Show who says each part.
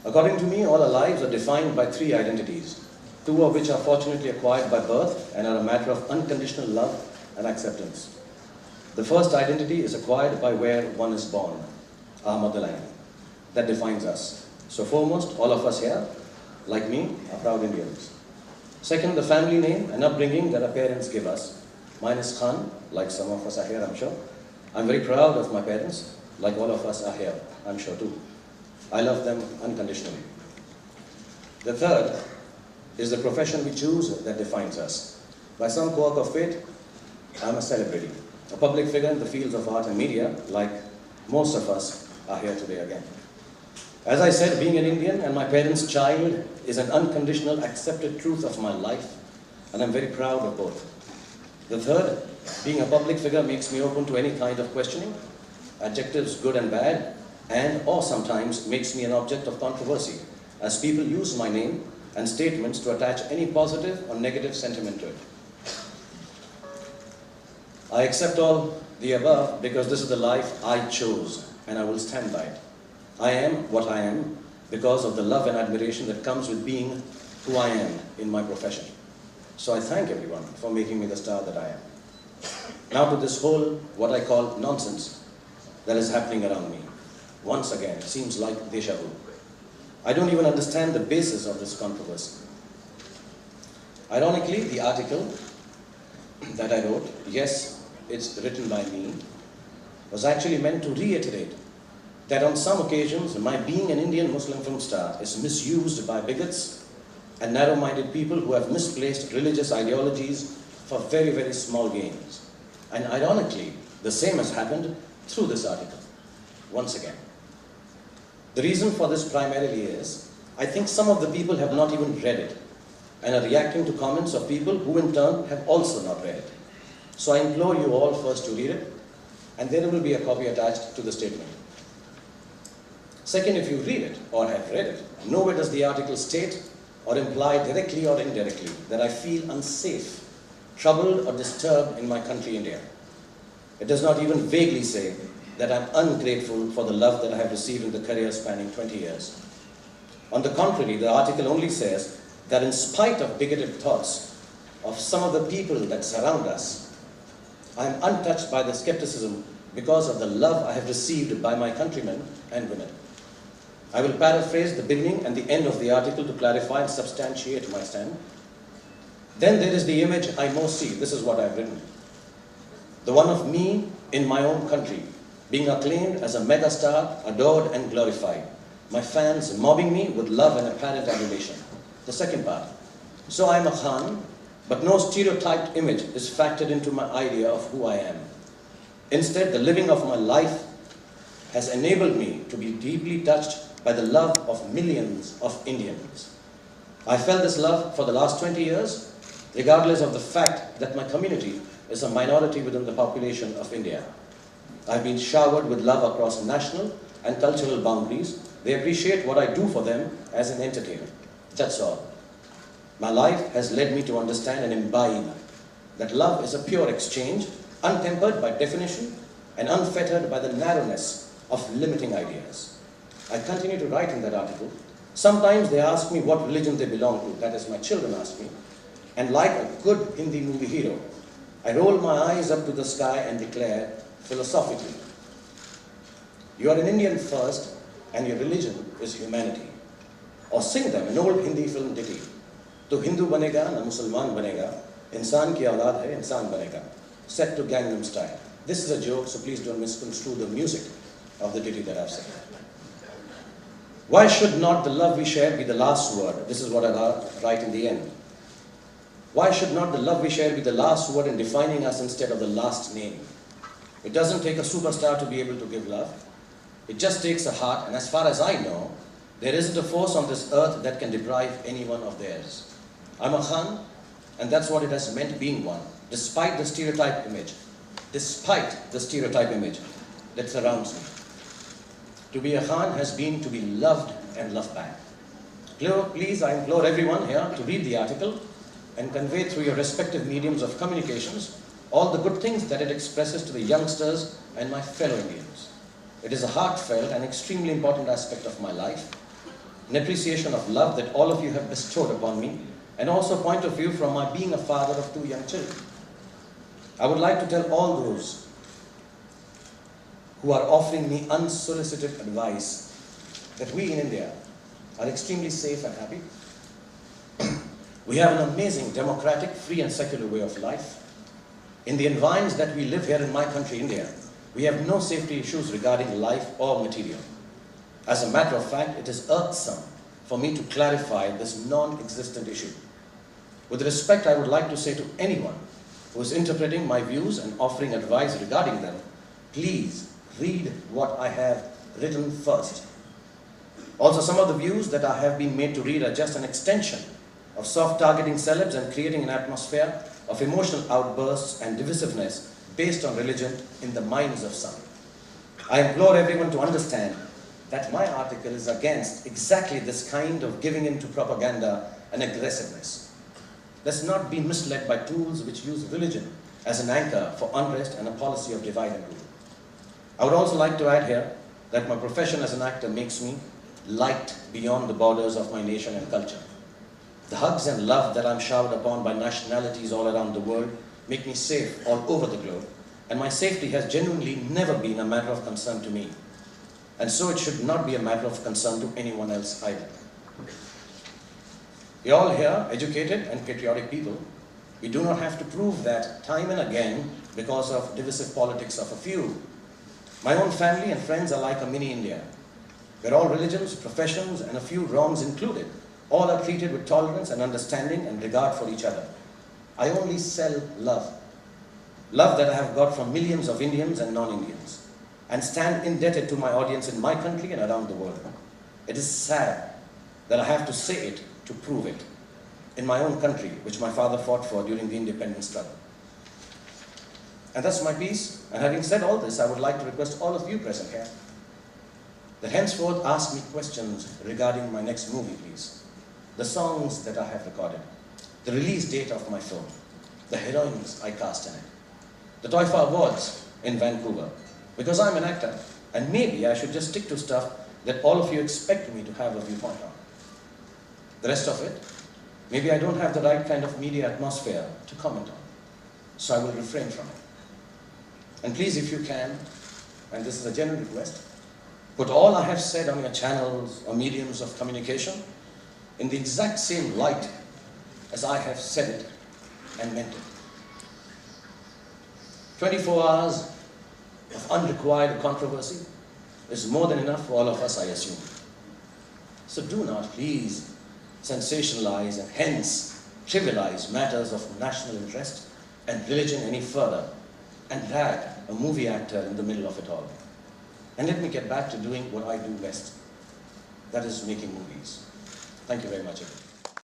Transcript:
Speaker 1: According to me, all our lives are defined by three identities, two of which are fortunately acquired by birth and are a matter of unconditional love and acceptance. The first identity is acquired by where one is born, our motherland. That defines us. So foremost, all of us here, like me, are proud Indians. Second, the family name and upbringing that our parents give us. Mine is Khan, like some of us are here, I'm sure. I'm very proud of my parents, like all of us are here, I'm sure too. I love them unconditionally. The third is the profession we choose that defines us. By some quirk of fate, I'm a celebrity, a public figure in the fields of art and media, like most of us are here today again. As I said, being an Indian and my parents' child is an unconditional, accepted truth of my life, and I'm very proud of both. The third, being a public figure makes me open to any kind of questioning, adjectives good and bad, and or sometimes makes me an object of controversy, as people use my name and statements to attach any positive or negative sentiment to it. I accept all the above because this is the life I chose, and I will stand by it. I am what I am because of the love and admiration that comes with being who I am in my profession. So I thank everyone for making me the star that I am. Now to this whole, what I call nonsense that is happening around me. Once again, it seems like deja vu. I don't even understand the basis of this controversy. Ironically, the article that I wrote, yes, it's written by me, was actually meant to reiterate that on some occasions, my being an Indian Muslim film star is misused by bigots and narrow-minded people who have misplaced religious ideologies for very, very small gains. And ironically, the same has happened through this article, once again. The reason for this primarily is, I think some of the people have not even read it and are reacting to comments of people who in turn have also not read it. So I implore you all first to read it, and there will be a copy attached to the statement. Second, if you read it or have read it, nowhere does the article state or imply directly or indirectly that I feel unsafe, troubled or disturbed in my country, India. It does not even vaguely say that I'm ungrateful for the love that I have received in the career spanning 20 years. On the contrary, the article only says that in spite of bigoted thoughts of some of the people that surround us, I am untouched by the skepticism because of the love I have received by my countrymen and women. I will paraphrase the beginning and the end of the article to clarify and substantiate my stand. Then there is the image I most see. This is what I've written. The one of me in my own country, being acclaimed as a megastar, adored and glorified. My fans mobbing me with love and apparent adulation. The second part. So I am a Khan, but no stereotyped image is factored into my idea of who I am. Instead, the living of my life has enabled me to be deeply touched by the love of millions of Indians. I felt this love for the last 20 years, regardless of the fact that my community is a minority within the population of India. I've been showered with love across national and cultural boundaries. They appreciate what I do for them as an entertainer. That's all. My life has led me to understand and imbibe that love is a pure exchange, untempered by definition and unfettered by the narrowness of limiting ideas. I continue to write in that article. Sometimes they ask me what religion they belong to. That is, my children ask me. And like a good Hindi movie hero, I roll my eyes up to the sky and declare philosophically, you are an Indian first and your religion is humanity. Or sing them an old Hindi film ditty. To Hindu banega na Musalman banega, insan ki aulad hai insan banega. Set to Gangnam Style. This is a joke, so please don't misconstrue the music of the ditty that I've said. Why should not the love we share be the last word? This is what I write in the end. Why should not the love we share be the last word in defining us instead of the last name? It doesn't take a superstar to be able to give love. It just takes a heart, and as far as I know, there isn't a force on this earth that can deprive anyone of theirs. I'm a Khan, and that's what it has meant being one, despite the stereotype image. Despite the stereotype image that surrounds me. To be a Khan has been to be loved and loved back. Please, I implore everyone here to read the article and convey through your respective mediums of communications all the good things that it expresses to the youngsters and my fellow Indians. It is a heartfelt and extremely important aspect of my life. an appreciation of love that all of you have bestowed upon me, and also a point of view from my being a father of 2 young children. I would like to tell all those who are offering me unsolicited advice that we in India are extremely safe and happy. We have an amazing democratic, free and secular way of life. In the environs that we live here in my country, India, we have no safety issues regarding life or material. As a matter of fact, it is irksome for me to clarify this non-existent issue. With respect, I would like to say to anyone who is interpreting my views and offering advice regarding them, please read what I have written first. Also, some of the views that I have been made to read are just an extension of soft-targeting celebs and creating an atmosphere of emotional outbursts and divisiveness based on religion in the minds of some. I implore everyone to understand that my article is against exactly this kind of giving in to propaganda and aggressiveness. Let's not be misled by tools which use religion as an anchor for unrest and a policy of divide and rule. I would also like to add here that my profession as an actor makes me liked beyond the borders of my nation and culture. The hugs and love that I'm showered upon by nationalities all around the world make me safe all over the globe, and my safety has genuinely never been a matter of concern to me. And so it should not be a matter of concern to anyone else either. We all here, educated and patriotic people, we do not have to prove that time and again because of divisive politics of a few. My own family and friends are like a mini India, where all religions, professions, and a few wrongs included, all are treated with tolerance and understanding and regard for each other. I only sell love. Love that I have got from millions of Indians and non-Indians, and stand indebted to my audience in my country and around the world. It is sad that I have to say it to prove it in my own country, which my father fought for during the independence struggle. And that's my piece. And having said all this, I would like to request all of you present here that henceforth ask me questions regarding my next movie, please. The songs that I have recorded, the release date of my film, the heroines I cast in it, the Toifa Awards in Vancouver, because I'm an actor, and maybe I should just stick to stuff that all of you expect me to have a viewpoint on. The rest of it, maybe I don't have the right kind of media atmosphere to comment on, so I will refrain from it. And please, if you can, and this is a genuine request, put all I have said on your channels or mediums of communication in the exact same light as I have said it and meant it. 24 hours of unrequired controversy is more than enough for all of us, I assume. So do not, please, sensationalize and hence trivialize matters of national interest and religion any further and drag a movie actor in the middle of it all. And let me get back to doing what I do best. That is making movies. Thank you very much, everyone.